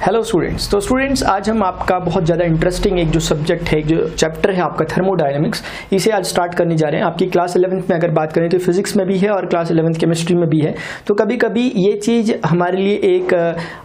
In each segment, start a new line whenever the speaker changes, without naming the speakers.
Hello students. तो students आज हम आपका बहुत ज़्यादा इंटरेस्टिंग एक जो सब्जेक्ट है, एक जो चैप्टर है आपका थर्मोडायनेमिक्स, इसे आज स्टार्ट करने जा रहे हैं। आपकी क्लास 11th में अगर बात करें तो फिजिक्स में भी है और क्लास 11th केमिस्ट्री में भी है। तो कभी कभी ये चीज़ हमारे लिए एक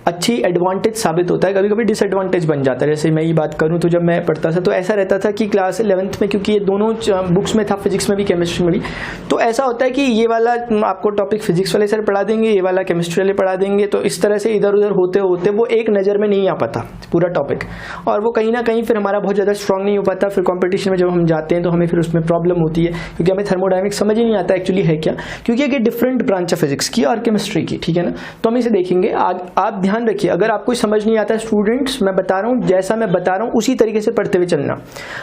अच्छी एडवांटेज साबित होता है, कभी कभी डिसएडवांटेज बन जाता है। जैसे मैं ये बात करूँ तो जब मैं पढ़ता था तो ऐसा रहता था कि क्लास 11th में, क्योंकि ये दोनों बुक्स में था, फिजिक्स में भी केमिस्ट्री में भी, तो ऐसा होता है कि ये वाला आपको टॉपिक फिजिक्स वाले सर पढ़ा देंगे, ये वाला केमिस्ट्री वाले पढ़ा देंगे। तो इस तरह से इधर उधर होते होते वो एक नज़र में नहीं आ पाता पूरा टॉपिक, और वो कहीं ना कहीं फिर हमारा बहुत ज़्यादा स्ट्रांग नहीं हो पाता। फिर कंपटीशन में जब हम जाते हैं तो हमें फिर उसमें प्रॉब्लम होती है, क्योंकि हमें थर्मोडायनेमिक्स समझ ही नहीं आता एक्चुअली है क्या, क्योंकि ये डिफरेंट ब्रांच है फिजिक्स की और केमिस्ट्री की, ठीक है ना। तो हम इसे देखेंगे। आप ध्यान रखिए, अगर आपको समझ नहीं आता स्टूडेंट्स, मैं बता रहा हूँ जैसा मैं बता रहा हूँ उसी तरीके से पढ़ते हुए चलना।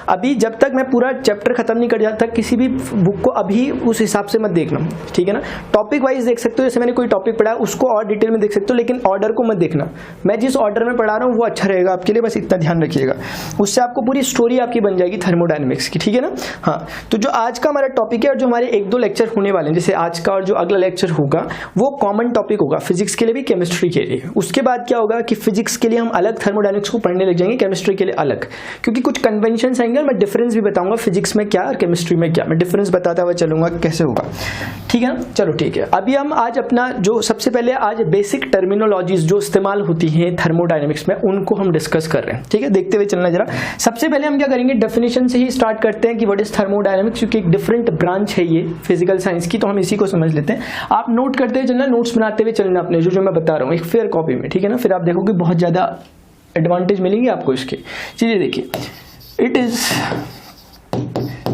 अभी जब तक मैं पूरा चैप्टर खत्म नहीं कर जाता किसी भी बुक को, अभी उस हिसाब से मत देखना, ठीक है ना। टॉपिक वाइज देख सकते हो, जैसे मैंने कोई टॉपिक पढ़ा उसको और डिटेल में देख सकते हो, लेकिन ऑर्डर को मत देखना। मैं जिस ऑर्डर में पढ़ा रहा हूँ वो अच्छा रहेगा आपके लिए, बस इतना ध्यान रखिएगा। उससे आपको पूरी स्टोरी आपकी बन जाएगी थर्मोडायनेमिक्स की, ठीक है ना। हाँ, तो जो आज का हमारा टॉपिक है और जो हमारे 1-2 लेक्चर होने वाले हैं, जैसे आज का और जो अगला लेक्चर होगा वो कॉमन टॉपिक होगा फिजिक्स के लिए भी, केमिस्ट्री के लिए। उसके बाद क्या होगा कि फिजिक्स के लिए हम अलग थर्मोडायनेमिक्स को पढ़ने लग जाएंगे, केमिस्ट्री के लिए अलग, क्योंकि कुछ कन्वेंशन आएंगे और मैं डिफरेंस भी बताऊंगा फिजिक्स में क्या और केमिस्ट्री में क्या, मैं डिफरेंस बताता हुआ चलूंगा कैसे होगा, ठीक है ना। चलो ठीक है, अभी हम आज अपना जो सबसे पहले आज बेसिक टर्मिनोलॉजीज जो इस्तेमाल होती हैं थर्मोडायनेमिक्स में उनको हम डिस्कस कर रहे हैं, ठीक है। देखते हुए चलना जरा। सबसे पहले हम क्या करेंगे, डेफिनेशन से ही स्टार्ट करते हैं कि व्हाट इज थर्मोडायनेमिक्स, क्योंकि एक डिफरेंट ब्रांच है ये फिजिकल साइंस की, तो हम इसी को समझ लेते हैं। आप नोट करते हुए चलना, नोट्स बनाते हुए चलना अपने जो मैं बता रहा हूँ एक फेयर कॉपी में, ठीक है ना। फिर आप देखोगे बहुत ज्यादा एडवांटेज मिलेंगे आपको इसके। चलिए देखिए, it is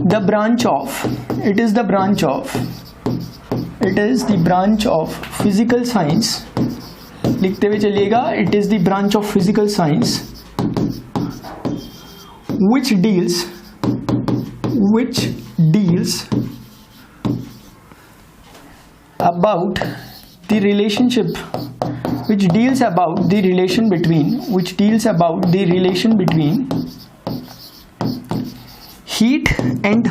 the branch of physical science, लिखते हुए चलिएगा, it is the branch of physical science which deals about the relationship between heat and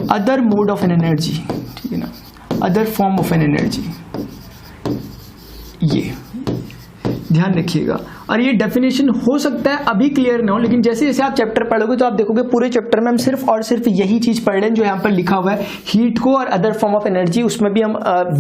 other mode of an energy, ठीक है ना, other form of an energy। ये ध्यान रखिएगा। और ये डेफिनेशन हो सकता है अभी क्लियर ना हो, लेकिन जैसे जैसे आप चैप्टर पढ़ोगे तो आप देखोगे पूरे चैप्टर में हम सिर्फ और सिर्फ यही चीज पढ़ रहे हैं जो यहाँ पर लिखा हुआ है, हीट को और अदर फॉर्म ऑफ एनर्जी। उसमें भी हम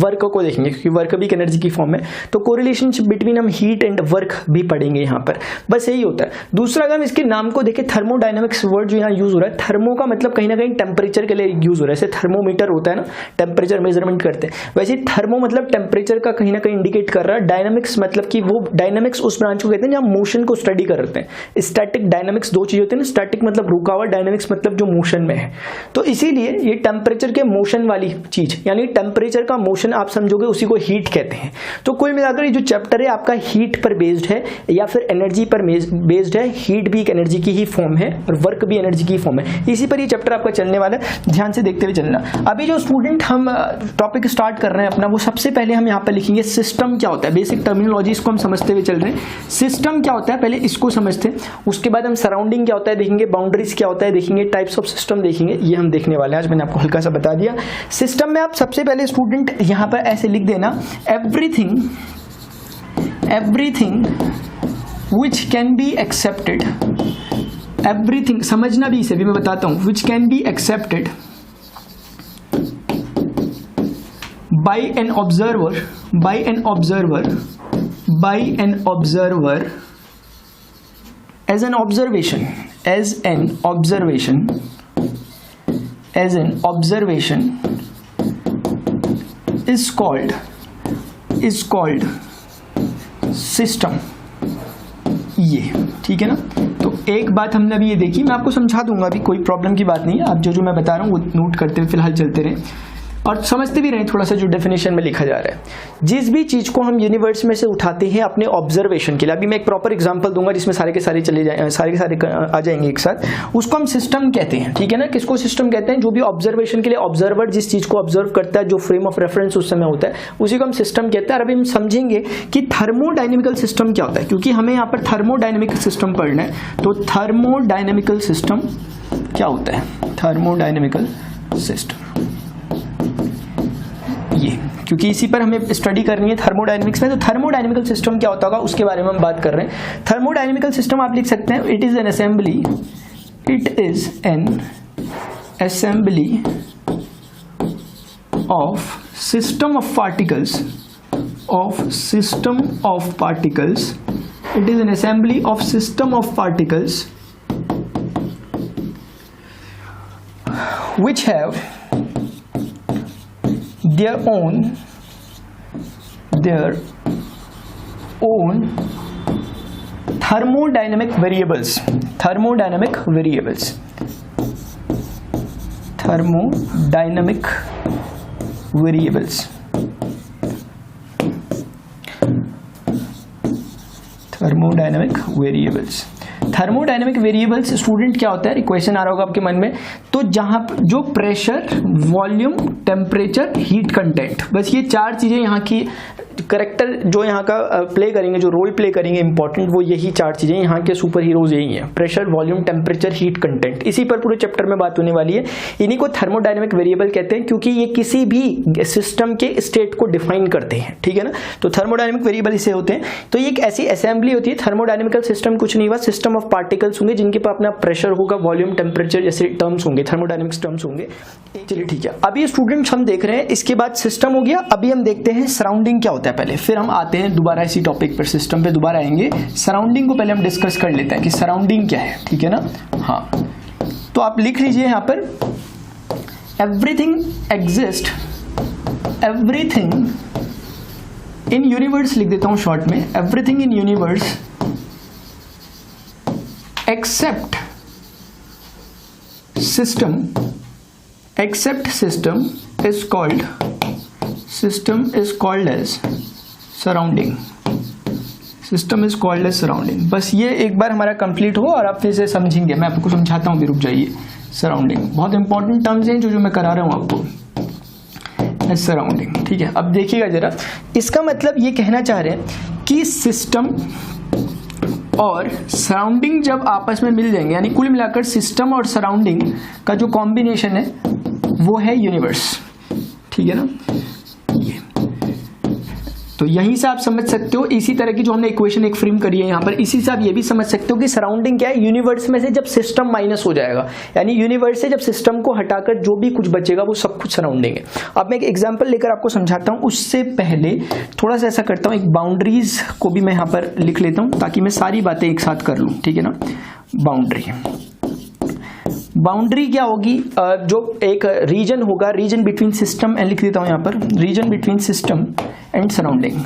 वर्क को देखेंगे, क्योंकि वर्क भी एक एनर्जी की फॉर्म है, तो कोरिलेशनशिप बिटवीन हम हीट एंड वर्क भी पढ़ेंगे यहाँ पर, बस यही होता है। दूसरा, अगर हम इसके नाम को देखें, थर्मोडायनेमिक्स वर्ड जो यहाँ यूज हो रहा है, थर्मो का मतलब कहीं ना कहीं टेम्परेचर के लिए यूज हो रहा है। जैसे थर्मोमीटर होता है ना, टेम्परेचर मेजरमेंट करते हैं, वैसे थर्मो मतलब टेम्परेचर का कहीं ना कहीं इंडिकेट कर रहा है। डायनामिक्स मतलब कि वो डायनामिक्स उस ब्रांच को कहते हैं जहाँ मोशन को स्टडी करते हैं। स्टैटिक डायनामिक्स दो चीजें होती है ना, स्टैटिक मतलब रुका हुआ, डायनामिक्स मतलब जो मोशन में है। तो इसीलिए ये टेम्परेचर के मोशन वाली चीज, यानी टेम्परेचर का मोशन आप समझोगे, उसी को हीट कहते हैं। तो कुल मिलाकर ये जो चैप्टर है आपका हीट पर बेस्ड है या फिर एनर्जी पर बेस्ड है। हीट भी एक एनर्जी की ही फॉर्म है और वर्क भी एनर्जी की फॉर्म है, इसी पर ये चैप्टर आपका चलने वाला है। ध्यान से देखते हुए चलना। अभी जो स्टूडेंट हम टॉपिक स्टार्ट कर रहे हैं अपना, वो सबसे पहले हम यहाँ पर लिखेंगे सिस्टम क्या होता है। बेसिक टर्मिनोलॉजी इसको हम समझते हुए चल रहे हैं। सिस्टम क्या होता है पहले इसको समझते हैं, उसके बाद हम सराउंडिंग क्या होता है देखेंगे, बाउंड्रीज क्या होता है देखेंगे, टाइप्स ऑफ सिस्टम देखेंगे, ये हम देखने वाले हैं आज। मैंने आपको हल्का सा बता दिया। सिस्टम में आप सबसे पहले स्टूडेंट यहां पर ऐसे लिख देना, everything which can be accepted, everything समझना भी इसे भी मैं बताता हूं, which can be accepted by an observer as an observation is called system। ये ठीक है ना। तो एक बात हमने अभी ये देखी, मैं आपको समझा दूंगा, अभी कोई प्रॉब्लम की बात नहीं है। आप जो मैं बता रहा हूँ वो नोट करते हुए फिलहाल चलते रहे और समझते भी रहे थोड़ा सा जो डेफिनेशन में लिखा जा रहा है। जिस भी चीज को हम यूनिवर्स में से उठाते हैं अपने ऑब्जर्वेशन के लिए, अभी मैं एक प्रॉपर एग्जांपल दूंगा जिसमें सारे के सारे चले जाए, सारे के सारे आ जाएंगे एक साथ, उसको हम सिस्टम कहते हैं, ठीक है ना। किसको सिस्टम कहते हैं? जो भी ऑब्जर्वेशन के लिए ऑब्जर्वर जिस चीज को ऑब्जर्व करता है, जो फ्रेम ऑफ रेफरेंस उस समय होता है, उसी को हम सिस्टम कहते हैं। और अभी हम समझेंगे कि थर्मोडायनेमिकल सिस्टम क्या होता है, क्योंकि हमें यहाँ पर थर्मोडायनेमिकल सिस्टम पढ़ना है। तो थर्मोडायनेमिकल सिस्टम क्या होता है? थर्मोडायनेमिकल सिस्टम ये क्योंकि इसी पर हमें स्टडी करनी है थर्मोडायनेमिक्स में। तो थर्मोडायनेमिकल सिस्टम क्या होता होगा उसके बारे में हम बात कर रहे हैं। थर्मोडायनेमिकल सिस्टम आप लिख सकते हैं, it is an assembly, it is an assembly of system of particles, it is an assembly of system of particles which have their own thermodynamic variables, thermodynamic variables thermodynamic variables student क्या होता है, question आ रहा होगा आपके मन में। तो जहां जो pressure, volume, temperature, heat content, बस ये चार चीजें यहाँ की करेक्टर जो यहाँ का प्ले करेंगे, जो रोल प्ले करेंगे इंपॉर्टेंट, वो यही चार चीजें यहाँ के सुपर हीरोज यही हैं, pressure, volume, temperature, heat content. इसी पर पूरे चैप्टर में बात होने वाली है। इन्हीं को थर्मोडायनेमिक वेरिएबल कहते हैं क्योंकि ये किसी भी सिस्टम के स्टेट को डिफाइन करते हैं, ठीक है ना। तो थर्मोडायनेमिक वेरिएबल इसे होते हैं। तो ये एक ऐसी असेंबली होती है, थर्मोडायनेमिकल सिस्टम कुछ नहीं हुआ, सिस्टम ऑफ पार्टिकल्स होंगे जिनके पास अपना प्रेशर होगा, वॉल्यूम, टेम्परेचर जैसे टर्म्स होंगे, थर्मोडायनेमिक्स टर्म्स होंगे। चलिए ठीक है, अभी स्टूडेंट्स हम देख रहे हैं, इसके बाद सिस्टम हो गया। अभी हम देखते हैं सराउंडिंग क्या होता है पहले, फिर हम आते हैं दोबारा इसी टॉपिक पर, सिस्टम पे दोबारा आएंगे। सराउंडिंग को पहले हम डिस्कस कर लेते हैं कि सराउंडिंग क्या है, ठीक है ना। हाँ, तो आप लिख लीजिए यहां पर, everything exist, everything in universe लिख देता हूं शॉर्ट में, everything in universe except system, except system is called as surrounding, system is called as surrounding। बस ये एक बार हमारा कंप्लीट हो और आप फिर से समझेंगे, मैं आपको समझाता हूँ, भी रुक जाइए। सराउंडिंग बहुत इंपॉर्टेंट टर्म्स हैं जो मैं करा रहा हूँ आपको, सराउंडिंग, ठीक है। अब देखिएगा जरा, इसका मतलब ये कहना चाह रहे हैं कि सिस्टम और सराउंडिंग जब आपस में मिल जाएंगे, यानी कुल मिलाकर सिस्टम और सराउंडिंग का जो कॉम्बिनेशन है वो है यूनिवर्स, ठीक है ना। ये तो यहीं से आप समझ सकते हो, इसी तरह की जो हमने इक्वेशन एक फ्रेम करी है यहाँ पर, इसी से आप ये भी समझ सकते हो कि सराउंडिंग क्या है। यूनिवर्स में से जब सिस्टम माइनस हो जाएगा, यानी यूनिवर्स से जब सिस्टम को हटाकर जो भी कुछ बचेगा वो सब कुछ सराउंडिंग है। अब मैं एक एग्जांपल लेकर आपको समझाता हूँ, उससे पहले थोड़ा सा ऐसा करता हूँ, एक बाउंड्रीज को भी मैं यहाँ पर लिख लेता हूँ ताकि मैं सारी बातें एक साथ कर लूँ, ठीक है ना। बाउंड्री क्या होगी, जो एक रीजन होगा, रीजन बिटवीन सिस्टम एंड, लिख देता हूं यहां पर, region between system and surrounding,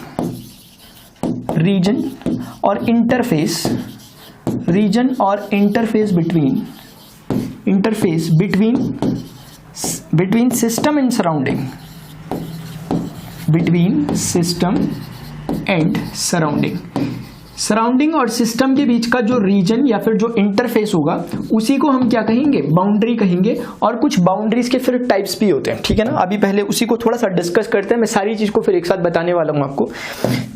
region और इंटरफेस, रीजन और interface between system and surrounding, between system and surrounding. Surrounding और सिस्टम के बीच का जो रीजन या फिर जो इंटरफेस होगा उसी को हम क्या कहेंगे, बाउंड्री कहेंगे। और कुछ बाउंड्रीज के फिर टाइप्स भी होते हैं, ठीक है ना। अभी पहले उसी को थोड़ा सा डिस्कस करते हैं, मैं सारी चीज को फिर एक साथ बताने वाला हूं आपको।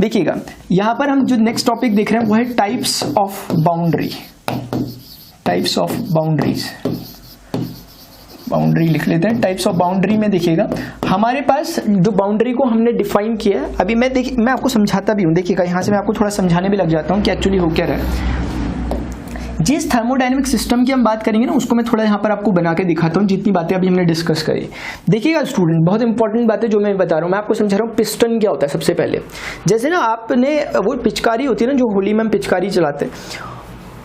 देखिएगा यहां पर हम जो नेक्स्ट टॉपिक देख रहे हैं वो है types of boundary, types of boundaries. Boundary लिख लेते हैं। टाइप्स ऑफ बाउंड्री में देखिएगा हमारे पास जो बाउंड्री को हमने डिफाइन किया है, अभी मैं आपको समझाता भी हूं। देखिएगा यहां से मैं आपको थोड़ा समझाने भी लग जाता हूं कि एक्चुअली हो क्या रहा है। जिस थर्मोडायनेमिक सिस्टम की हम बात करेंगे ना, उसको मैं थोड़ा यहाँ पर आपको बना के दिखाता हूँ, जितनी बातें अभी हमने डिस्कस करी। देखिएगा स्टूडेंट, बहुत इंपॉर्टेंट बातें जो मैं बता रहा हूँ, मैं आपको समझा रहा हूँ। पिस्टन क्या होता है सबसे पहले, जैसे ना आपने वो पिचकारी होती है ना, जो होली में हम पिचकारी चलाते हैं,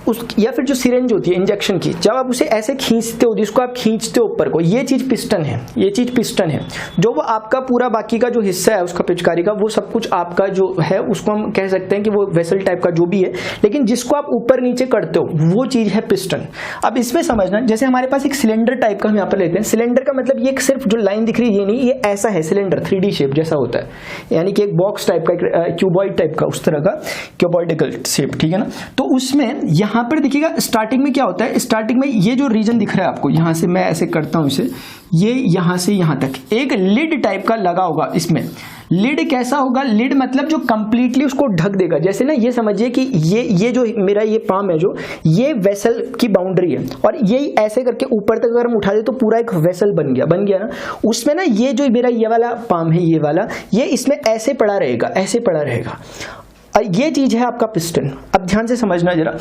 उस या फिर जो सिरेंज होती है इंजेक्शन की, जब आप उसे ऐसे खींचते हो, जिसको आप खींचते हो ऊपर को, ये चीज पिस्टन है, ये चीज पिस्टन है। जो वो आपका पूरा बाकी का जो हिस्सा है उसका पिचकारी का, वो सब कुछ आपका जो है उसको हम कह सकते हैं कि वो वेसल टाइप का जो भी है, लेकिन जिसको आप ऊपर नीचे करते हो वो चीज है पिस्टन। अब इसमें समझना, जैसे हमारे पास एक सिलेंडर टाइप का हम यहाँ पर लेते हैं। सिलेंडर का मतलब ये सिर्फ जो लाइन दिख रही है ये नहीं, ये ऐसा है सिलेंडर, 3D शेप जैसा होता है, यानी कि एक बॉक्स टाइप का, क्यूबॉइड टाइप का, उस तरह का क्यूबॉइडिकल शेप, ठीक है ना। तो उसमें यहाँ पर देखिएगा स्टार्टिंग में क्या होता है, स्टार्टिंग में ये जो रीजन दिख रहा है आपको, यहाँ से मैं ऐसे करता हूँ इसे, ये यहाँ से यहाँ तक एक लिड टाइप का लगा होगा। इसमें लिड कैसा होगा, लिड मतलब जो कंप्लीटली उसको ढक देगा। जैसे ना ये समझिए कि ये जो मेरा ये पाम है, जो ये वेसल की बाउंड्री है, और ये ऐसे करके ऊपर तक अगर हम उठा दे तो पूरा एक वेसल बन गया ना। उसमें ना ये जो मेरा ये वाला पाम है, ये वाला, ये इसमें ऐसे पड़ा रहेगा, ऐसे पड़ा रहेगा। और ये चीज है आपका पिस्टन। अब ध्यान से समझना जरा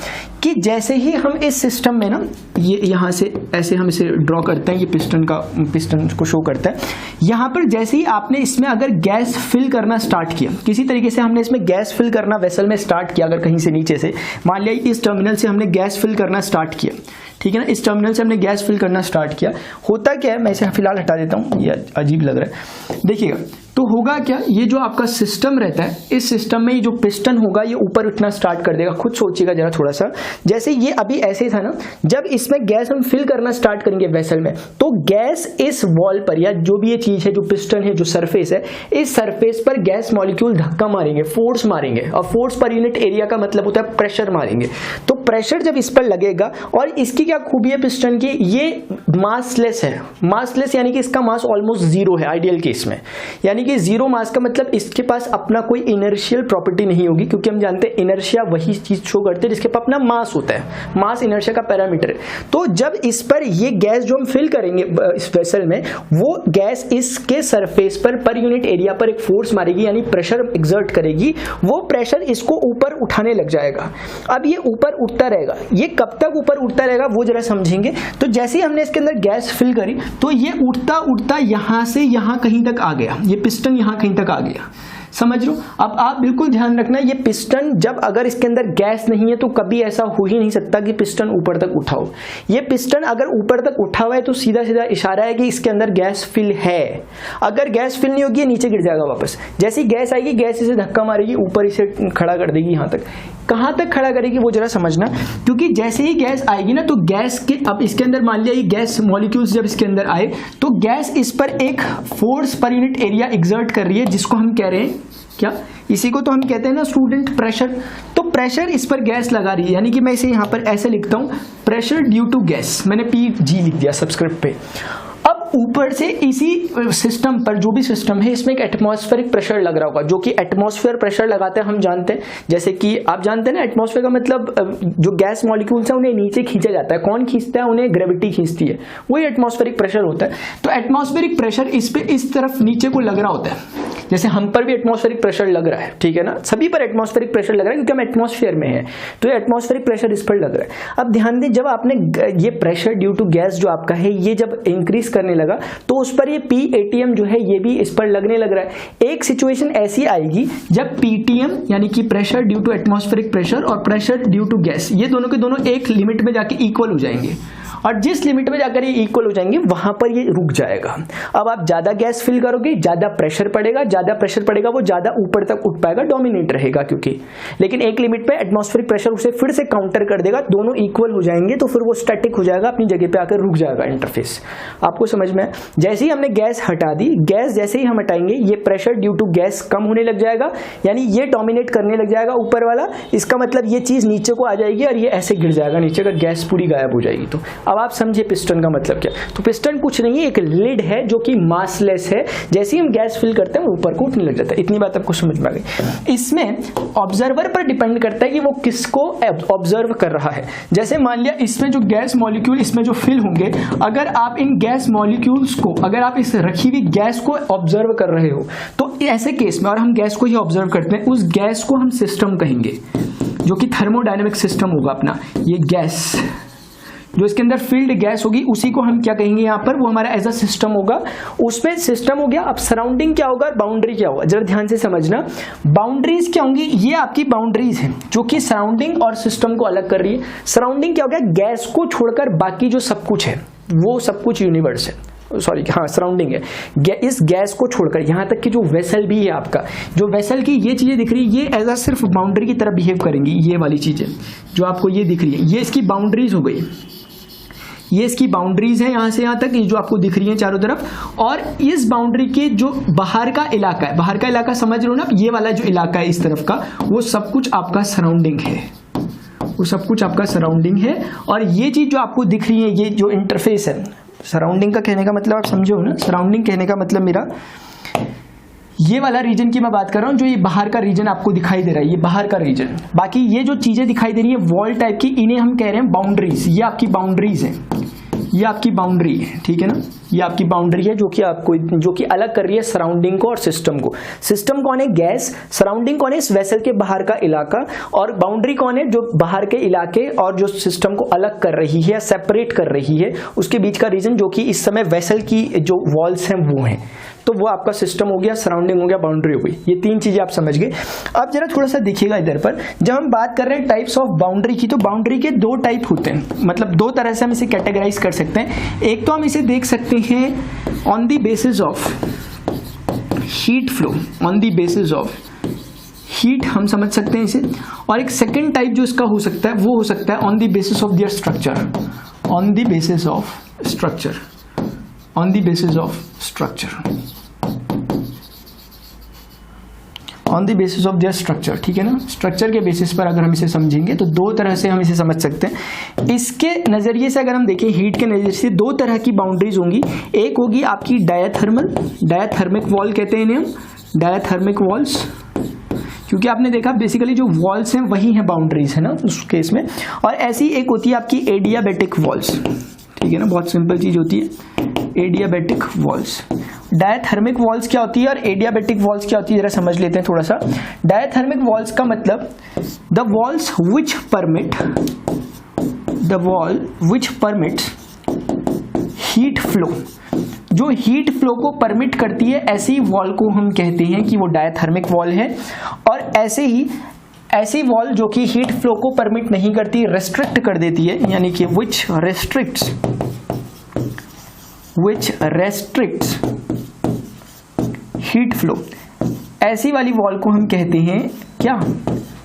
कि जैसे ही हम इस सिस्टम में ना ये यहाँ से ऐसे हम इसे ड्रॉ करते हैं, ये पिस्टन को शो करता है। यहाँ पर जैसे ही आपने इसमें अगर गैस फिल करना स्टार्ट किया, किसी तरीके से हमने इसमें गैस फिल करना वेसल में स्टार्ट किया, अगर कहीं से नीचे से मान लिया इस टर्मिनल से हमने गैस फिल करना स्टार्ट किया, ठीक है ना, इस टर्मिनल से हमने गैस फिल करना स्टार्ट किया, होता क्या है, मैं इसे फिलहाल हटा देता हूँ, ये अजीब लग रहा है। देखिएगा तो होगा क्या, ये जो आपका सिस्टम रहता है, इस सिस्टम में ये जो पिस्टन होगा ये ऊपर उठना स्टार्ट कर देगा। खुद सोचिएगा जरा थोड़ा सा, जैसे ये अभी ऐसे था ना, जब इसमें गैस हम फिल करना स्टार्ट करेंगे वेसल में, तो गैस इस वॉल पर या जो भी ये चीज है, जो पिस्टन है, जो सरफेस है, इस सरफेस पर गैस मॉलिक्यूल धक्का मारेंगे, फोर्स मारेंगे। और फोर्स पर यूनिट एरिया का मतलब होता है प्रेशर मारेंगे। तो प्रेशर जब इस पर लगेगा, और इसकी क्या खूबी है पिस्टन की, ये मासलेस है। मासलेस यानी कि इसका मास ऑलमोस्ट जीरो है आइडियल केस में, यानी कि जीरो मास का मतलब इसके पास अपना कोई इनर्शियल प्रॉपर्टी नहीं होगी, क्योंकि हम जानते हैं इनर्शिया वही चीज शो करते हैं जिसके पास अपना मास होता है। मास इनर्शिया का पैरामीटर है। तो जब इस पर ये गैस जो हम फिल करेंगे इस वेसल में, वो गैस इसके सरफेस पर यूनिट एरिया पर एक फोर्स मारेगी, यानी प्रेशर एक्सर्ट करेगी। वो प्रेशर इसको ऊपर उठाने लग जाएगा। अब ये ऊपर उठता रहेगा, ये कब तक ऊपर उठता रहेगा वो जरा समझेंगे। तो जैसे ही हमने इसके अंदर गैस फिल करी, तो ये उठता उठता यहां से यहां कहीं तक आ गया, ये पिस्टन यहां कहीं तक आ गया, समझ लो। अब आप बिल्कुल ध्यान रखना, ये पिस्टन जब अगर इसके अंदर गैस नहीं है तो कभी ऐसा हो ही नहीं सकता कि पिस्टन ऊपर तक उठा हो। ये पिस्टन अगर ऊपर तक उठा हुआ है तो सीधा सीधा इशारा है कि इसके अंदर गैस फिल है। अगर गैस फिल नहीं होगी ये नीचे गिर जाएगा वापस। जैसी गैस आएगी, गैस इसे धक्का मारेगी, ऊपर इसे खड़ा कर देगी। यहां तक कहां तक खड़ा करेगी वो जरा समझना, क्योंकि जैसे ही गैस आएगी ना, तो गैस के अब इसके अंदर मान लिया ये गैस मॉलिक्यूल्स जब इसके अंदर आए, तो गैस इस पर एक force per unit area exert कर रही है, जिसको हम कह रहे हैं क्या, इसी को तो हम कहते हैं ना स्टूडेंट प्रेशर। तो प्रेशर इस पर गैस लगा रही है, यानी कि मैं इसे यहां पर ऐसे लिखता हूं, प्रेशर ड्यू टू गैस, मैंने PG लिख दिया सबस्क्रिप्ट पे। अब ऊपर से इसी सिस्टम पर जो भी सिस्टम है, इसमें एक एटमॉस्फेरिक प्रेशर लग रहा होगा, जो कि एटमॉस्फेयर प्रेशर लगाते हैं हम जानते हैं। जैसे कि आप जानते हैं ना, एटमॉस्फेयर का मतलब जो गैस मॉलिक्यूल्स हैं उन्हें नीचे खींचा जाता है। कौन खींचता है? उन्हें ग्रेविटी खींचती है, वही एटमॉस्फेरिक प्रेशर होता है। तो एटमॉस्फेरिक प्रेशर इस पे इस तरफ नीचे को लग रहा होता है, जैसे हम पर भी एटमॉस्फेरिक प्रेशर लग रहा है, ठीक है ना, सभी पर एटमॉस्फेरिक प्रेशर लग रहा है क्योंकि हम एटमॉस्फेयर में है, तो ये एटमॉस्फेरिक प्रेशर इस पर लग रहा है। अब ध्यान दें, जब आपने ये प्रेशर ड्यू टू गैस जो आपका है, ये जब इंक्रीज करने लगा, तो उस पर ये PATM जो है ये भी इस पर लगने लग रहा है। एक सिचुएशन ऐसी आएगी जब PTM यानी कि pressure due to atmospheric pressure और प्रेशर ड्यू टू गैस, ये दोनों के दोनों एक लिमिट में जाके इक्वल हो जाएंगे, और जिस लिमिट में जाकर ये इक्वल हो जाएंगे वहां पर ये रुक जाएगा। अब आप ज्यादा गैस फिल करोगे, ज्यादा प्रेशर पड़ेगा, ज्यादा प्रेशर पड़ेगा, वो ज्यादा ऊपर तक उठ पाएगा, डोमिनेट रहेगा क्योंकि, लेकिन एक लिमिट पे एटमॉस्फेरिक प्रेशर उसे फिर से काउंटर कर देगा, दोनों इक्वल हो जाएंगे, तो फिर वो स्टैटिक हो जाएगा, अपनी जगह पे आकर रुक जाएगा इंटरफेस। आपको समझ में? जैसे ही हमने गैस हटा दी, गैस जैसे ही हम हटाएंगे, ये प्रेशर ड्यू टू गैस कम होने लग जाएगा, यानी ये डोमिनेट करने लग जाएगा ऊपर वाला। इसका मतलब ये चीज नीचे को आ जाएगी और ये ऐसे गिर जाएगा नीचे का, गैस पूरी गायब हो जाएगी। तो अब आप समझे पिस्टन का मतलब क्या। तो पिस्टन कुछ नहीं है, एक लिड है जो कि मासलेस है, जैसे ही हम गैस फिल करते हैं ऊपर को उठने लग जाता है। इतनी बात आपको समझ में आ गई। इसमें ऑब्जर्वर पर डिपेंड करता है कि वो किसको ऑब्जर्व कर रहा है। जैसे मान लिया इसमें जो गैस मॉलिक्यूल इसमें जो फिल होंगे, अगर आप इन गैस मॉलिक्यूल्स को, अगर आप इस रखी हुई गैस को ऑब्जर्व कर रहे हो, तो ऐसे केस में, और हम गैस को ही ऑब्जर्व करते हैं, उस गैस को हम सिस्टम कहेंगे, जो कि थर्मोडायनेमिक सिस्टम होगा अपना। ये गैस जो इसके अंदर फील्ड गैस होगी, उसी को हम क्या कहेंगे यहाँ पर, वो हमारा एज अ सिस्टम होगा। उसमें सिस्टम हो गया। अब सराउंडिंग क्या होगा, बाउंड्री क्या होगा, जरा ध्यान से समझना। बाउंड्रीज क्या होंगी, ये आपकी बाउंड्रीज हैं जो कि सराउंडिंग और सिस्टम को अलग कर रही है। सराउंडिंग क्या हो गया, गैस को छोड़कर बाकी जो सब कुछ है वो सब कुछ यूनिवर्स है, सॉरी हाँ सराउंडिंग है। इस गैस को छोड़कर यहाँ तक कि जो वेसल भी है आपका, जो वेसल की ये चीजें दिख रही है, ये एज अ सिर्फ बाउंड्री की तरह बिहेव करेंगी। ये वाली चीजें जो आपको ये दिख रही है, ये इसकी बाउंड्रीज हो गई, ये इसकी बाउंड्रीज है यहाँ से यहाँ तक, ये जो आपको दिख रही है चारों तरफ। और इस बाउंड्री के जो बाहर का इलाका है, बाहर का इलाका समझ लो ना, ये वाला जो इलाका है इस तरफ का, वो सब कुछ आपका सराउंडिंग है। वो सब कुछ आपका सराउंडिंग है। और ये चीज़ जो आपको दिख रही है, ये जो इंटरफेस है, सराउंडिंग का कहने का मतलब आप समझो ना, सराउंडिंग कहने का मतलब मेरा ये वाला रीजन की मैं बात कर रहा हूँ, जो ये बाहर का रीजन आपको दिखाई दे रहा है, ये बाहर का रीजन। बाकी ये जो चीजें दिखाई दे रही है वॉल टाइप की, इन्हें हम कह रहे हैं बाउंड्रीज। ये आपकी बाउंड्रीज है, ये आपकी बाउंड्री है, ठीक है ना, ये आपकी बाउंड्री है जो कि अलग कर रही है सराउंडिंग को और सिस्टम को। सिस्टम कौन है? गैस। सराउंडिंग कौन है? इस वेसल के बाहर का इलाका। और बाउंड्री कौन है? जो बाहर के इलाके और जो सिस्टम को अलग कर रही है, सेपरेट कर रही है, उसके बीच का रीजन, जो कि इस समय वेसल की जो वॉल्स हैं वो हैं। तो वो आपका सिस्टम हो गया, सराउंडिंग हो गया, बाउंड्री हो गई। ये तीन चीजें आप समझ गए। अब जरा थोड़ा सा देखिएगा इधर पर, जब हम बात कर रहे हैं टाइप्स ऑफ बाउंड्री की, तो बाउंड्री के दो टाइप होते हैं, मतलब दो तरह से हम इसे कैटेगराइज कर सकते हैं। एक तो हम इसे देख सकते हैं on the basis of heat flow, on the basis of heat हम समझ सकते हैं इसे। और एक सेकेंड टाइप जो इसका हो सकता है वो हो सकता है on the basis of their structure, on the basis of structure, on the basis of structure, on the basis of their structure, ठीक है ना। स्ट्रक्चर के बेसिस पर अगर हम इसे समझेंगे तो दो तरह से हम इसे समझ सकते हैं। इसके नजरिए से अगर हम देखें, हीट के नजरिए से दो तरह की बाउंड्रीज होंगी। एक होगी आपकी डायाथर्मल, डायाथर्मिक वॉल कहते हैं इन्हें हम, डायाथर्मिक वॉल्स, क्योंकि आपने देखा बेसिकली जो वॉल्स हैं वही हैं बाउंड्रीज, है ना उस केस में। और ऐसी एक होती है आपकी एडियाबैटिक वॉल्स, ठीक है ना, बहुत सिंपल चीज होती है एडियाबैटिक वॉल्स। डायाथर्मिक वॉल्स क्या होती है और एडियाबैटिक वॉल्स क्या होती है, जरा समझ लेते हैं थोड़ा सा। डायाथर्मिक वॉल्स का मतलब the walls which permit, the wall which permits heat flow, जो हीट फ्लो को परमिट करती है, ऐसी वॉल को हम कहते हैं कि वो डायाथर्मिक वॉल है। और ऐसे ही ऐसी वॉल जो कि हीट फ्लो को परमिट नहीं करती, रेस्ट्रिक्ट कर देती है, यानी कि विच रेस्ट्रिक्ट्स हीट फ्लो, ऐसी वाली वॉल को हम कहते हैं क्या?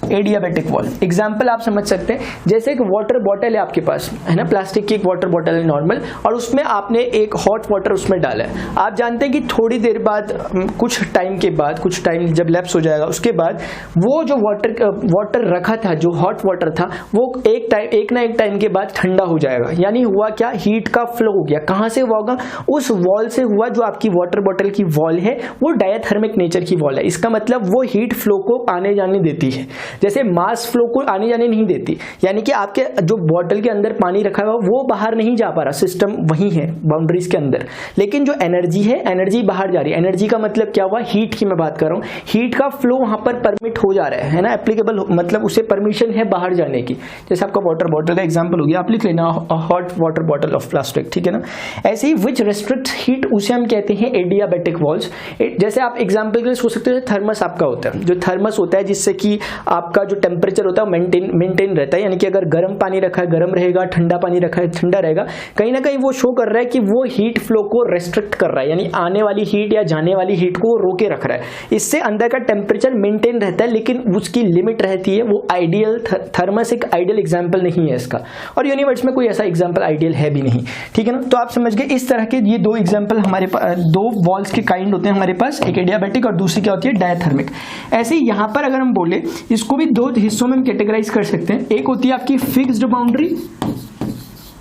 Adiabatic wall. एग्जाम्पल आप समझ सकते हैं, जैसे एक वाटर बॉटल है आपके पास, है ना, प्लास्टिक की एक वाटर बॉटल है नॉर्मल, और उसमें आपने एक हॉट वाटर उसमें डाला है। आप जानते हैं कि थोड़ी देर बाद, कुछ टाइम के बाद, कुछ टाइम जब लैप्स हो जाएगा, उसके बाद वो जो वाटर रखा था, जो हॉट वाटर था, वो एक ना एक टाइम के बाद ठंडा हो जाएगा। यानी हुआ क्या? हीट का फ्लो हो गया। कहाँ से हुआ होगा? उस वॉल से हुआ, जो आपकी वाटर बॉटल की वॉल है वो डायाथर्मिक नेचर की वॉल है। इसका मतलब वो हीट फ्लो को आने जाने देती है, जैसे मास फ्लो को आने जाने नहीं देती। यानी कि आपके जो बॉटल के अंदर पानी रखा हुआ वो बाहर नहीं जा पा रहा, सिस्टम वही है बाउंड्रीज के अंदर, लेकिन जो एनर्जी है, एनर्जी बाहर जा रही है। एनर्जी का मतलब क्या हुआ? हीट की मैं बात कर रहा हूँ। हीट का फ्लो वहां पर परमिट हो जा रहा है ना, एप्लीकेबल, मतलब उसे परमिशन है बाहर जाने की। जैसे आपका वाटर बॉटल का एग्जाम्पल हो गया, आप लिख लेना hot water bottle of plastic, ठीक है ना। ऐसे ही विच रेस्ट्रिक्ट हीट, उसे हम कहते हैं एडियाबैटिक वॉल्स। जैसे आप एग्जाम्पल के लिए सोच सकते हो, थर्मस आपका होता है, जो थर्मस होता है जिससे कि आपका जो टेम्परेचर होता है मेंटेन रहता है। यानी कि अगर गर्म पानी रखा है गर्म रहेगा, ठंडा पानी रखा है ठंडा रहेगा। कहीं ना कहीं वो शो कर रहा है कि वो हीट फ्लो को रेस्ट्रिक्ट कर रहा है, यानी आने वाली हीट या जाने वाली हीट को रोके रख रहा है। इससे अंदर का टेम्परेचर मेंटेन रहता है, लेकिन उसकी लिमिट रहती है। वो आइडियल, थर्मस एक आइडियल एग्जाम्पल नहीं है इसका, और यूनिवर्स में कोई ऐसा एग्जाम्पल आइडियल है भी नहीं, ठीक है ना। तो आप समझ गए, इस तरह के ये दो एग्जाम्पल हमारे पास, दो वॉल्स के काइंड होते हैं हमारे पास, एक एडियाबैटिक और दूसरी क्या होती है? डायाथर्मिक। ऐसे ही यहां पर अगर हम बोले, इसको भी दो हिस्सों में हम कैटेगराइज कर सकते हैं। एक होती है आपकी फिक्स्ड बाउंड्री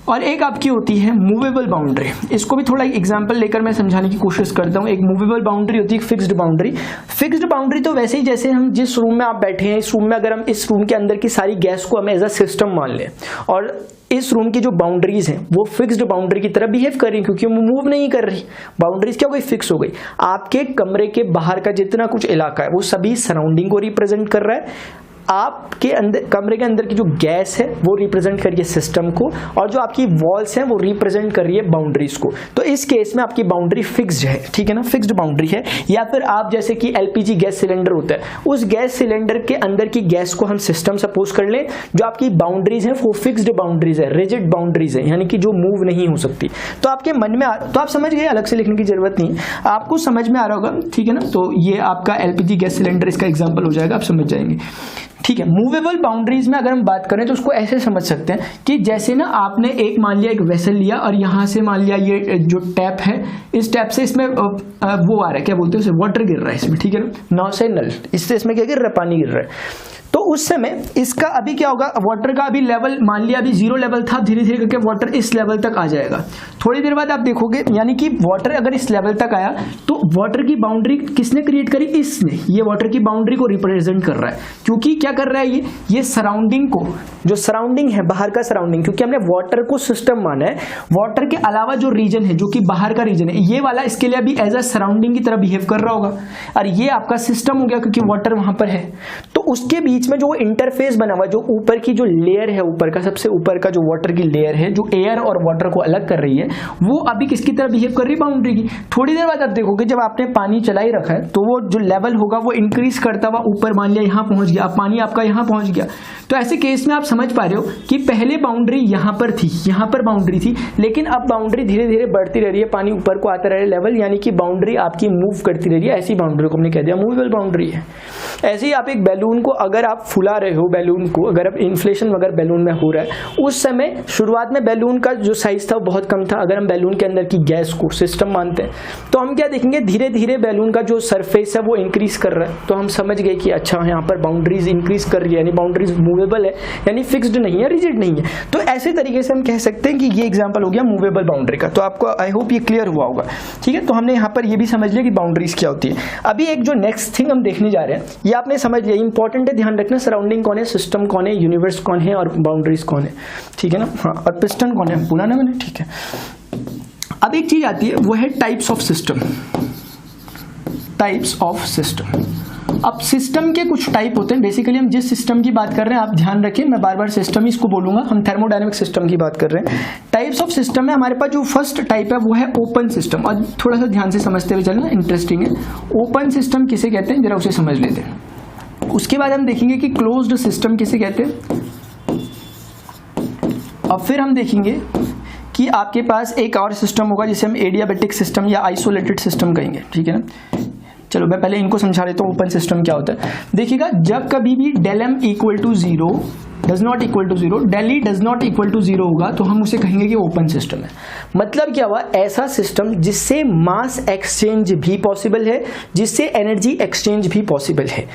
और एक आपकी होती है मूवेबल बाउंड्री। इसको भी थोड़ा एग्जांपल लेकर मैं समझाने की कोशिश करता हूं। एक मूवेबल बाउंड्री होती है, एक फिक्स्ड बाउंड्री। फिक्स्ड बाउंड्री तो वैसे ही जैसे हम जिस रूम में आप बैठे हैं, इस रूम में अगर हम इस रूम के अंदर की सारी गैस को हम एज अ सिस्टम मान लें, और इस रूम की जो बाउंड्रीज हैं वो फिक्स्ड बाउंड्री की तरह बिहेव कर रही, क्योंकि वो मूव नहीं कर रही। बाउंड्रीज क्या हो गई? फिक्स हो गई। आपके कमरे के बाहर का जितना कुछ इलाका है वो सभी सराउंडिंग को रिप्रेजेंट कर रहा है। आपके अंदर, कमरे के अंदर की जो गैस है वो रिप्रेजेंट कर रही है सिस्टम को, और जो आपकी वॉल्स हैं वो रिप्रेजेंट कर रही है बाउंड्रीज को। तो इस केस में आपकी बाउंड्री फिक्स्ड है, ठीक है ना, फिक्स्ड बाउंड्री है। या फिर आप जैसे कि एलपीजी गैस सिलेंडर होता है, उस गैस सिलेंडर के अंदर की गैस को हम सिस्टम सपोज कर लें, जो आपकी बाउंड्रीज है वो फिक्स्ड बाउंड्रीज है, रिजिड बाउंड्रीज है, यानी कि जो मूव नहीं हो सकती। तो आपके मन में तो आप समझ गए, अलग से लिखने की जरूरत नहीं, आपको समझ में आ रहा होगा, ठीक है ना। तो ये आपका एलपीजी गैस सिलेंडर इसका एग्जाम्पल हो जाएगा, आप समझ जाएंगे, ठीक है। मूवेबल बाउंड्रीज में अगर हम बात करें तो उसको ऐसे समझ सकते हैं कि जैसे ना आपने एक मान लिया एक वेसल लिया, और यहां से मान लिया ये जो टैप है, इस टैप से इसमें वो आ रहा है, क्या बोलते हैं उसे, वाटर गिर रहा है इसमें, ठीक है ना, नौ से नल, इससे इसमें क्या गिर रहा है? पानी गिर रहा है। तो उस समय इसका अभी क्या होगा, वाटर का अभी लेवल मान लिया अभी 0 लेवल था, धीरे धीरे करके वाटर इस लेवल तक आ जाएगा। थोड़ी देर बाद आप देखोगे, यानी कि वाटर अगर इस लेवल तक आया तो वाटर की बाउंड्री किसने क्रिएट करी, इसने। ये वाटर की बाउंड्री को रिप्रेजेंट कर रहा है, क्योंकि क्या कर रहा है ये सराउंडिंग को, जो सराउंडिंग है बाहर का सराउंडिंग, क्योंकि हमने वाटर को सिस्टम माना है, वाटर के अलावा जो रीजन है जो कि बाहर का रीजन है, ये वाला इसके लिए अभी एज अ सराउंडिंग की तरह बिहेव कर रहा होगा, और ये आपका सिस्टम हो गया क्योंकि वाटर वहां पर है। तो उसके बीच में जो इंटरफेस बना हुआ, जो ऊपर की जो लेयर है, ऊपर का सबसे ऊपर का जो वाटर की लेयर है, जो एयर और वाटर को अलग कर रही है, वो अभी किसकी तरह बिहेव कर रही है, बाउंड्री की। थोड़ी देर बाद आप देखोगे जब आपने पानी चला ही रखा है तो वो जो लेवल होगा वो इंक्रीज करता हुआ ऊपर, मान लिया यहाँ पहुंच गया, अब पानी आपका यहाँ पहुंच गया। तो ऐसे केस में आप समझ पा रहे हो कि पहले बाउंड्री यहाँ पर थी, यहाँ पर बाउंड्री थी, लेकिन अब बाउंड्री धीरे धीरे बढ़ती रह रही है, पानी ऊपर को आता रह रहा है लेवल, यानी कि बाउंड्री आपकी मूव करती रह रही है। ऐसी बाउंड्री को हमने कह दिया मूवेबल बाउंड्री है। ऐसे ही आप एक बैलून को अगर आप फुला रहे हो, बैलून को अगर आप इन्फ्लेशन वगैरह बैलून में हो रहा है, उस समय शुरुआत में बैलून का जो साइज था वो बहुत कम था। अगर हम बैलून के अंदर की गैस को सिस्टम मानते हैं तो हम क्या देखेंगे, धीरे धीरे बैलून का जो सरफेस है वो इंक्रीज कर रहा है। तो हम समझ गए कि अच्छा यहाँ पर बाउंड्रीज इंक्रीज कर रही है, यानी बाउंड्रीज मूवेबल है, यानी फिक्स्ड नहीं है, रिजिड नहीं है। तो ऐसे तरीके से हम कह सकते हैं कि ये एग्जांपल हो गया मूवेबल बाउंड्री का। तो आपको आई होप ये क्लियर हुआ होगा, ठीक है। तो हमने यहाँ पर ये भी समझ लिया कि बाउंड्रीज क्या होती है। अभी एक जो नेक्स्ट थिंग हम देखने जा रहे हैं, ये आपने समझ लिया, इंपॉर्टेंट है, ध्यान रखना, सराउंडिंग कौन है, सिस्टम कौन है, यूनिवर्स कौन है और बाउंड्रीज कौन है, ठीक है ना। हाँ, और पिस्टन कौन है, बोला ना मैंने, ठीक है। अब एक चीज आती है, वो है types of system. Types of system. अब सिस्टम के कुछ टाइप होते हैं। बेसिकली हम जिस सिस्टम की बात कर रहे हैं, आप ध्यान रखें, मैं बार बार सिस्टम ही इसको बोलूंगा, हम थर्मोडायनेमिक सिस्टम की बात कर रहे हैं। टाइप्स ऑफ सिस्टम में हमारे पास जो फर्स्ट टाइप है वो है ओपन सिस्टम। और थोड़ा सा ध्यान से समझते हुए चलना, इंटरेस्टिंग है। ओपन सिस्टम किसे कहते हैं, जरा उसे समझ लेते हैं। उसके बाद हम देखेंगे कि क्लोज्ड सिस्टम किसे कहते हैं। अब फिर हम देखेंगे कि आपके पास एक और सिस्टम होगा जिसे हम एडियाबैटिक सिस्टम या आइसोलेटेड सिस्टम कहेंगे, ठीक है ना। चलो मैं पहले इनको समझा देता हूँ ओपन सिस्टम क्या होता है। देखिएगा, जब कभी भी del m equal to zero, does not equal to zero, del E does not equal to zero होगा तो हम उसे कहेंगे कि ओपन सिस्टम है। मतलब क्या हुआ, ऐसा सिस्टम जिससे मास एक्सचेंज भी पॉसिबल है, जिससे एनर्जी एक्सचेंज भी पॉसिबल है।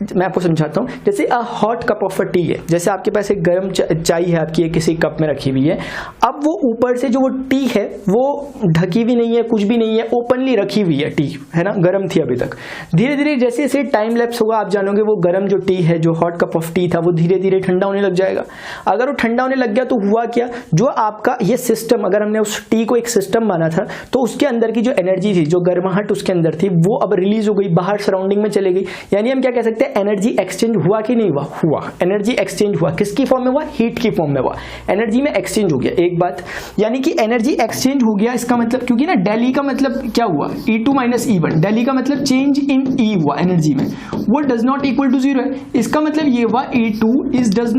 मैं आपको समझाता हूँ। जैसे a hot cup of a T है, जैसे आपके पास एक गर्म चाय है आपकी किसी कप में रखी हुई है। अब वो ऊपर से जो वो टी है वो ढकी हुई नहीं है, कुछ भी नहीं है, ओपनली रखी हुई है टी, है ना, गर्म थी अभी तक। धीरे धीरे जैसे जैसे टाइम लैप्स होगा आप जानोगे वो गर्म जो टी है, जो हॉट कप ऑफ टी था, वो धीरे धीरे ठंडा होने लग जाएगा। अगर वो ठंडा होने लग गया तो हुआ क्या, जो आपका ये सिस्टम, अगर हमने उस टी को एक सिस्टम माना था तो उसके अंदर की जो एनर्जी थी, जो गर्माहट उसके अंदर थी, वो अब रिलीज हो गई, बाहर सराउंडिंग में चले गई। यानी हम क्या कह सकते हैं, एनर्जी एक्सचेंज हुआ कि नहीं हुआ, हुआ। एनर्जी एक्सचेंज हुआ, किसकी फॉर्म में हुआ, हीट की फॉर्म में हुआ, एनर्जी में एक्सचेंज हो गया। एक बात, यानी कि एनर्जी एक्सचेंज हो गया, इसका मतलब, क्योंकि ना del E का मतलब क्या हुआ, E2 minus E1, del E का मतलब चेंज इन E हुआ एनर्जी में, वो does not equal to zero है। इसका मतलब ये हुआ E2 is does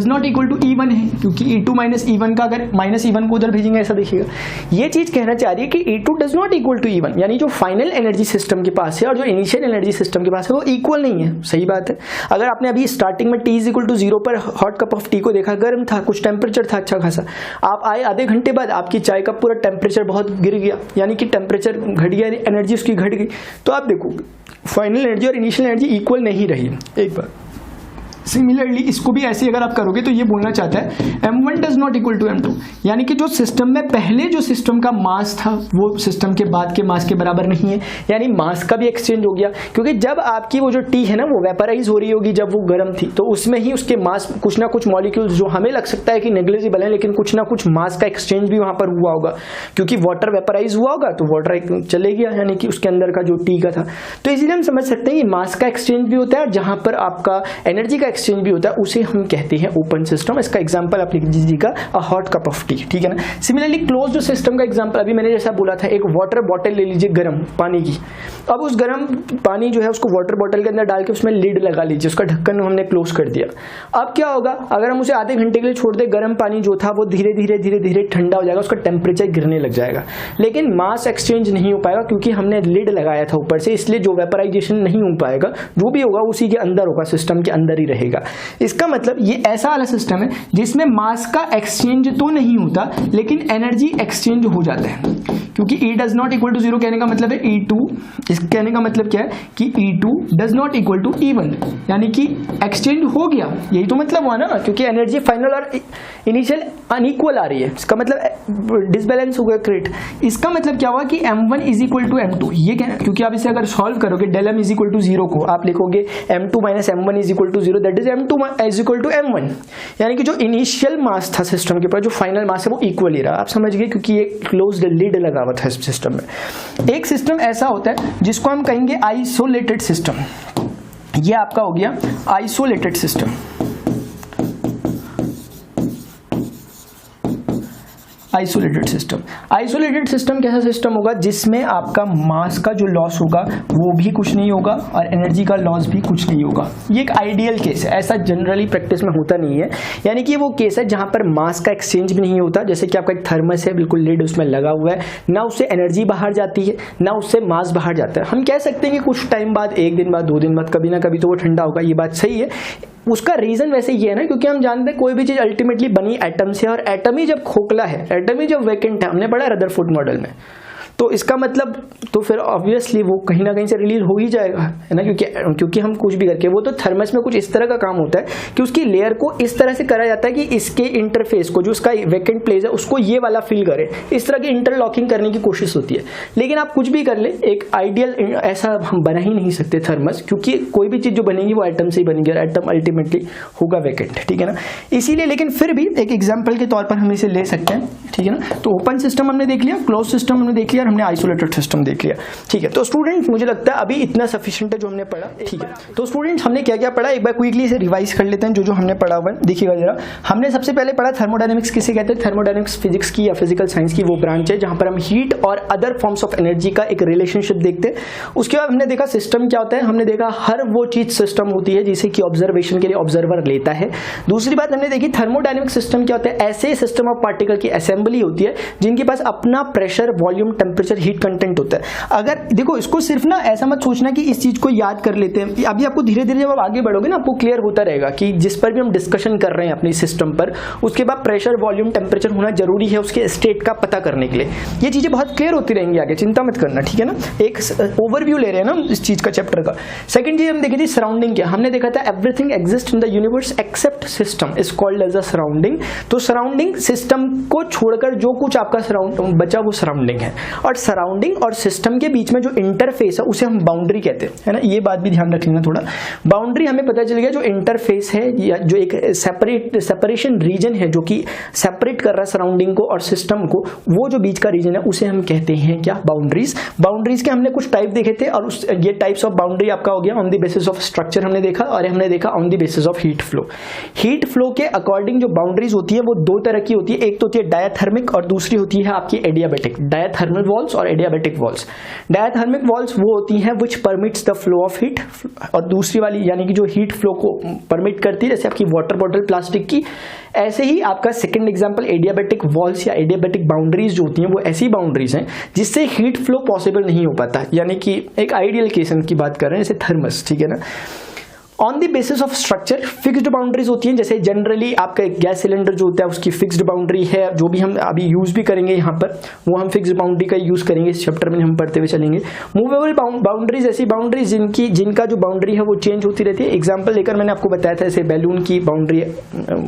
not equal to E1 है, क्योंकि E2 माइनस E1 का अगर माइनस E1 को उधर भेजेंगे, ऐसा देखिएगा। ये चीज कहना चाह रही है कि E2 does not equal to E1, यानी जो फाइनल एनर्जी सिस्टम के पास है और जो इनिशियल एनर्जी सिस्टम के पास है वो इक्वल नहीं है। सही बात है। अगर आपने अभी स्टार्टिंग में T is equal to zero पर हॉट कप ऑफ टी को देखा, गर्म था, कुछ टेम्परेचर था अच्छा खासा, आप आए आधे घंटे बाद आपकी चाय का पूरा टेम्परेचर बहुत गिर गया, यानी कि टेम्परेचर घट गया, एनर्जी उसकी घट गई। तो आप देखो फाइनल एनर्जी और इनिशियल एनर्जी इक्वल नहीं रही। एक बार सिमिलरली इसको भी ऐसे अगर आप करोगे तो ये बोलना चाहता है m1 does not equal to m2, यानी कि जो सिस्टम में पहले जो सिस्टम का मास था वो सिस्टम के बाद के मास के बराबर नहीं है, यानी मास का भी एक्सचेंज हो गया। क्योंकि जब आपकी वो जो टी है ना वो वेपराइज हो रही होगी, जब वो गर्म थी तो उसमें ही उसके मास कुछ ना कुछ मॉलिक्यूल्स जो हमें लग सकता है कि नेग्लिजिबल है, लेकिन कुछ ना कुछ मास का एक्सचेंज भी वहां पर हुआ होगा, क्योंकि वाटर वेपराइज हुआ होगा तो वाटर चले गया, यानी कि उसके अंदर का जो टी का था। तो इसीलिए हम समझ सकते हैं कि मास का एक्सचेंज भी होता है, जहां पर आपका एनर्जी का एक्सचेंज भी होता है, उसे हम कहते हैं ओपन सिस्टम। इसका एग्जांपल आप लिख दीजिएगा a hot cup of T, ठीक है ना। सिमिलरली क्लोज्ड सिस्टम का एग्जांपल अभी मैंने जैसा बोला था, एक वाटर बॉटल ले लीजिए गर्म पानी की। अब उस गर्म पानी जो है उसको वाटर बॉटल के अंदर डाल के उसमें लिड लगा लीजिए, उसका ढक्कन हमने क्लोज कर दिया। अब क्या होगा, अगर हम उसे आधे घंटे के लिए छोड़ दे, गर्म पानी जो था वो धीरे धीरे धीरे धीरे ठंडा हो जाएगा, उसका टेम्परेचर गिरने लग जाएगा, लेकिन मास एक्सचेंज नहीं हो पाएगा क्योंकि हमने लिड लगाया था ऊपर से, इसलिए जो वेपराइजेशन नहीं हो पाएगा, जो भी होगा उसी के अंदर होगा, सिस्टम के अंदर ही रहेगा। रहेगा। इसका मतलब ये ऐसा वाला सिस्टम है जिसमें मास का एक्सचेंज तो नहीं होता लेकिन एनर्जी एक्सचेंज हो जाता है, क्योंकि E does not equal to 0 कहने का मतलब है E2, इस कहने का मतलब क्या है कि E2 does not equal to E1, यानी कि एक्सचेंज हो गया, यही तो मतलब हुआ ना, क्योंकि एनर्जी फाइनल और इनिशियल अनइक्वल आ रही है, इसका मतलब डिसबैलेंस हो गया क्रिएट। इसका मतलब क्या हुआ कि M1 is equal to M2, ये क्योंकि आप इसे अगर सॉल्व करोगे del M is equal to 0 को आप लिखोगे M2 minus M1 is equal to 0, that is M2 is equal to M1, यानी कि जो इनिशियल मास था सिस्टम के ऊपर, जो फाइनल मास है वो इक्वल ही रहा। आप समझ गए, क्योंकि ये क्लोज्ड लिड लगा हुआ था इस सिस्टम में। एक सिस्टम ऐसा होता है जिसको हम कहेंगे आइसोलेटेड सिस्टम, ये आपका हो गया isolated system. Isolated system, isolated system कैसा सिस्टम होगा जिसमें आपका मास का जो लॉस होगा वो भी कुछ नहीं होगा और एनर्जी का लॉस भी कुछ नहीं होगा। ये एक आइडियल केस है, ऐसा जनरली प्रैक्टिस में होता नहीं है, यानी कि वो केस है जहां पर मास का एक्सचेंज भी नहीं होता। जैसे कि आपका एक थर्मस है, बिल्कुल लिड उसमें लगा हुआ है, ना उससे एनर्जी बाहर जाती है ना उससे मास बाहर जाता है। हम कह सकते हैं कि कुछ टाइम बाद, एक दिन बाद, 2 दिन बाद, कभी ना कभी तो वो ठंडा होगा, ये बात सही है। उसका रीजन वैसे ये है ना, क्योंकि हम जानते हैं कोई भी चीज अल्टीमेटली बनी एटम से, और एटम ही जब खोखला है, एटम ही जब वैकेंट है, हमने पढ़ा रदरफोर्ड मॉडल में, तो इसका मतलब तो फिर ऑब्वियसली वो कहीं ना कहीं से रिलीज हो ही जाएगा, है ना, क्योंकि हम कुछ भी करके, वो तो थर्मस में कुछ इस तरह का काम होता है कि उसकी लेयर को इस तरह से करा जाता है कि इसके इंटरफेस को, जो उसका वैकेंट प्लेस है, उसको ये वाला फील करे, इस तरह की इंटरलॉकिंग करने की कोशिश होती है। लेकिन आप कुछ भी कर ले, एक आइडियल ऐसा हम बना ही नहीं सकते थर्मस, क्योंकि कोई भी चीज जो बनेगी वो एटम से ही बनेगी और एटम अल्टीमेटली होगा वैकेंट, ठीक है ना। इसीलिए, लेकिन फिर भी एक एग्जाम्पल के तौर पर हम इसे ले सकते हैं, ठीक है ना। तो ओपन सिस्टम हमने देख लिया, क्लोज सिस्टम हमने देख लिया, हमने आइसोलेटेड सिस्टम देख लिया, ठीक है। तो स्टूडेंट मुझे लगता है अभी इतना सफिशिएंट है जो हमने पढ़ा, ठीक है। तो स्टूडेंट हमने क्या क्या पढ़ा, एक बार क्विकली इसे रिवाइज कर लेते हैं जो हमने पढ़ा हुआ है। देखिएगा जरा, हमने सबसे पहले पढ़ा थर्मोडायनेमिक्स किसे कहते हैं। थर्मोडायनेमिक्स फिजिक्स की या फिजिकल साइंस की वो ब्रांच है जहां पर हम हीट और अदर फॉर्म्स ऑफ एनर्जी का एक रिलेशनशिप देखते हैं। उसके बाद हमने देखा सिस्टम क्या होता है, हमने देखा हर वो चीज सिस्टम होती है जिसे कि ऑब्जर्वेशन के लिए ऑब्जर्वर लेता है। दूसरी बात हमने देखी थर्मोडायनेमिक सिस्टम क्या होता है, ऐसे सिस्टम ऑफ पार्टिकल की असेंबली होती है जिनके पास अपना pressure, volume, temperature, heat content होता है। अगर देखो, इसको सिर्फ ना ऐसा मत सोचना कि इस चीज को याद कर लेते हैं, अभी आपको धीरे धीरे जब आप आगे बढ़ोगे ना आपको क्लियर होता रहेगा कि जिस पर भी हम डिस्कशन कर रहे हैं अपनी सिस्टम पर, उसके बाद प्रेशर, वॉल्यूम, टेम्परेचर होना जरूरी है उसके स्टेट का पता करने के लिए। ये चीजें बहुत क्लियर होती रहेंगी आगे, चिंता मत करना, ठीक है ना। एक ओवरव्यू ले रहे हैं ना इस चीज का, चैप्टर का। सेकंड चीज हम देखी थी सराउंडिंग क्या, हमने देखा था everything exist in the universe except system is called as a surrounding. तो सराउंडिंग, सिस्टम को छोड़कर जो कुछ आपका सराउंड बचा वो सराउंडिंग है, और सराउंडिंग और सिस्टम के बीच में जो इंटरफेस है उसे हम बाउंड्री कहते हैं, है ना। ये बात भी ध्यान रख लेना थोड़ा। बाउंड्री हमें पता चल गया जो इंटरफेस है या जो एक सेपरेशन रीजन है जो कि सेपरेट कर रहा है सराउंडिंग को और सिस्टम को, वो जो बीच का रीजन है उसे हम कहते हैं क्या, बाउंड्रीज। बाउंड्रीज के हमने कुछ टाइप देखे थे, और ये टाइप्स ऑफ बाउंड्री आपका हो गया on the basis of structure हमने देखा, और हमने देखा on the basis of heat flow. Heat flow के अकॉर्डिंग जो बाउंड्रीज होती है वो दो तरह की होती है, एक तो होती है डायाथर्मिक और दूसरी होती है आपकी एडियाबैटिक। डायाथर्मल वॉल्स और एडियाबैटिक वॉल्स। डायाथर्मिक वॉल्स वो होती हैं which permits the flow of heat, और दूसरी वाली यानी कि जो हीट फ्लो को परमिट करती है, जैसे आपकी वाटर बॉटल प्लास्टिक की। ऐसे ही आपका सेकंड एग्जांपल एडियाबैटिक वॉल्स या एडियाबैटिक बाउंड्रीज जो होती हैं वो ऐसी बाउंड्रीज हैं जिससे हीट फ्लो पॉसिबल नहीं हो पाता, यानी कि एक आइडियल केस की बात कर रहे हैं, जैसे थर्मस, ठीक है ना। On the basis of structure fixed boundaries होती हैं, जैसे जनरली आपका गैस सिलेंडर जो होता है उसकी फिक्स्ड बाउंड्री है, जो भी हम अभी यूज भी करेंगे यहाँ पर वो हम फिक्स्ड बाउंड्री का यूज करेंगे, इस चैप्टर में हम पढ़ते हुए चलेंगे। मूवेबल बाउंड्रीज ऐसी बाउंड्रीज जिनका जो बाउंड्री है वो चेंज होती रहती है। एग्जाम्पल लेकर मैंने आपको बताया था, जैसे बैलून की बाउंड्री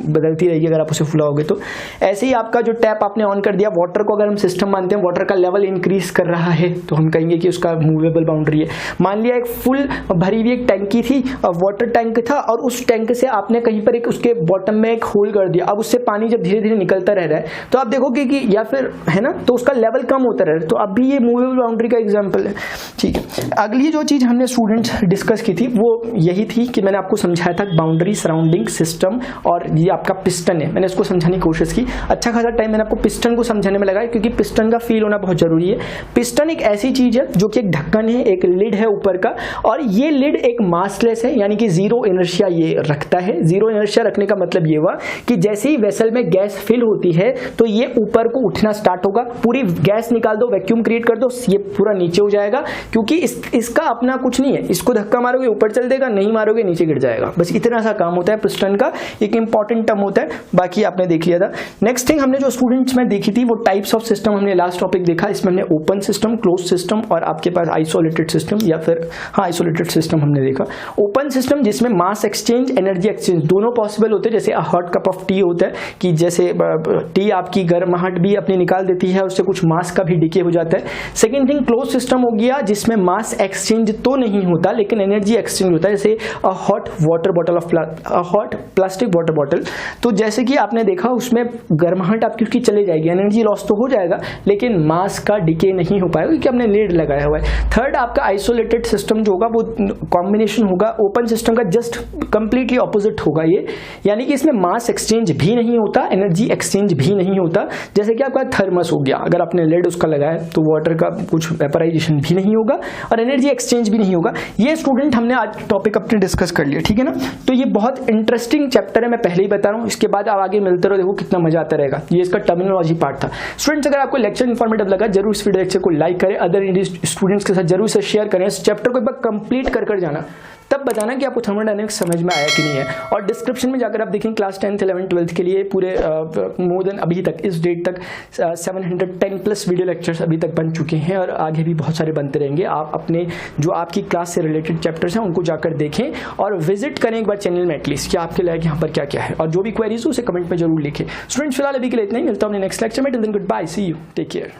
बदलती रहेगी अगर आप उसे फुलाओगे तो। ऐसे ही आपका जो टैप आपने ऑन कर दिया, वाटर को अगर हम सिस्टम मानते हैं, वाटर का लेवल इंक्रीज कर रहा है तो हम कहेंगे कि उसका मूवेबल बाउंड्री है। मान लिया एक फुल भरी हुई एक टैंकी थी, वाटर टैंक था, और उस टैंक से आपने कहीं पर एक उसके बॉटम में एक होल कर दिया, अब उससे पानी जब धीरे धीरे निकलता रह रहा है तो आप देखोगे कि या फिर है ना, तो उसका लेवल कम होता रह रहा है, तो अब भी ये मूवेबल बाउंड्री का एग्जांपल है, ठीक है। अगली जो चीज हमने स्टूडेंट्स डिस्कस की थी वो यही थी कि मैंने आपको समझाया था बाउंड्री, सराउंडिंग, सिस्टम, और ये आपका पिस्टन है, मैंने इसको समझाने की कोशिश की। अच्छा खासा टाइम मैंने आपको पिस्टन को समझाने में लगाया क्योंकि पिस्टन का फील होना बहुत जरूरी है। पिस्टन एक ऐसी चीज है जो कि एक ढक्कन है, एक लिड है ऊपर का, और ये लिड एक मासलेस है, यानी कि जीरो इनर्शिया ये रखता है। जीरो इनर्शिया रखने का मतलब ये हुआ कि जैसे ही वेसल में गैस फिल होती है तो ये ऊपर को उठना स्टार्ट होगा, पूरी गैस निकाल दो, वैक्यूम क्रिएट कर दो, ये पूरा नीचे हो जाएगा, क्योंकि इसका अपना कुछ नहीं है, इसको धक्का मारोगे ऊपर चल देगा, नहीं मारोगे नीचे गिर जाएगा, बस इतना सा काम होता है। पिस्टन का एक इंपॉर्टेंट टर्म होता है, बाकी आपने देख लिया था। नेक्स्ट थिंग हमने जो स्टूडेंट्स में देखी थी वो टाइप्स ऑफ सिस्टम हमने लास्ट टॉपिक देखा। इसमें हमने ओपन सिस्टम, क्लोज सिस्टम और आपके पास आइसोलेटेड सिस्टम या फिर आइसोलेटेड सिस्टम हमने देखा। ओपन सिस्टम जिसमें मास एक्सचेंज, एनर्जी एक्सचेंज दोनों पॉसिबल होते हैं, जैसे हॉट कप ऑफ टी होता है कि जैसे टी आपकी गर्माहट भी अपनी निकाल देती है, उससे कुछ मास का भी डिके हो जाता है। सेकेंड थिंग क्लोज सिस्टम हो गया जिसमें मास एक्सचेंज तो नहीं होता लेकिन एनर्जी एक्सचेंज होता है, जैसे hot water bottle of hot plastic water bottle. तो जैसे कि आपने देखा उसमें गर्माहट आपकी उसकी चली जाएगी, एनर्जी लॉस तो हो जाएगा लेकिन मास का डिके नहीं हो पाएगा क्योंकि आपने लीड लगाया हुआ है। थर्ड आपका आइसोलेटेड सिस्टम जो होगा वो कॉम्बिनेशन होगा ओपन सिस्टम का, जस्ट कंप्लीटली ऑपोजिट होगा ये, यानी कि इसमें मास एक्सचेंज भी नहीं होता, एनर्जी एक्सचेंज भी नहीं होता। जैसे कि आपका थर्मस हो गया, अगर आपने लेड उसका लगाया तो वाटर का कुछ वेपराइजेशन भी नहीं होगा और एनर्जी एक्सचेंज भी नहीं होगा। ये स्टूडेंट हमने आज टॉपिक अपने डिस्कस कर लिया, ठीक है ना। तो ये बहुत इंटरेस्टिंग चैप्टर है, मैं पहले ही बता रहा हूँ, इसके बाद आप आगे मिलते रहो, देखो कितना मजा आता रहेगा। ये इसका टर्मिनोलॉजी पार्ट था। स्टूडेंट्स अगर आपको लेक्चर इन्फॉर्मेटिव लगा जरूर इस वीडियो लेक्चर को लाइक करें, अदर स्टूडेंट्स के साथ जरूर से शेयर करें। इस चैप्टर को एक बार कंप्लीट कर जाना, तब बताना कि आपको थर्मोडायनेमिक्स समझ में आया कि नहीं है। और डिस्क्रिप्शन में जाकर आप देखें क्लास 10th 11th 12th के लिए पूरे मोर देन अभी तक इस डेट तक 710 प्लस वीडियो लेक्चर्स अभी तक बन चुके हैं और आगे भी बहुत सारे बनते रहेंगे। आप अपने जो आपकी क्लास से रिलेटेड चैप्टर्स हैं उनको जाकर देखें और विजिट करें एक बार चैनल में एटलीस्ट कि आपके लायक यहाँ पर क्या क्या है, और जो भी क्वेरीज हो उसे कमेंट में जरूर लिखें। स्टूडेंट्स फिलहाल अभी के लिए इतना ही, मिलता हूँ अपने नेक्स्ट लेक्चर में। Till then good bye, see you, take care.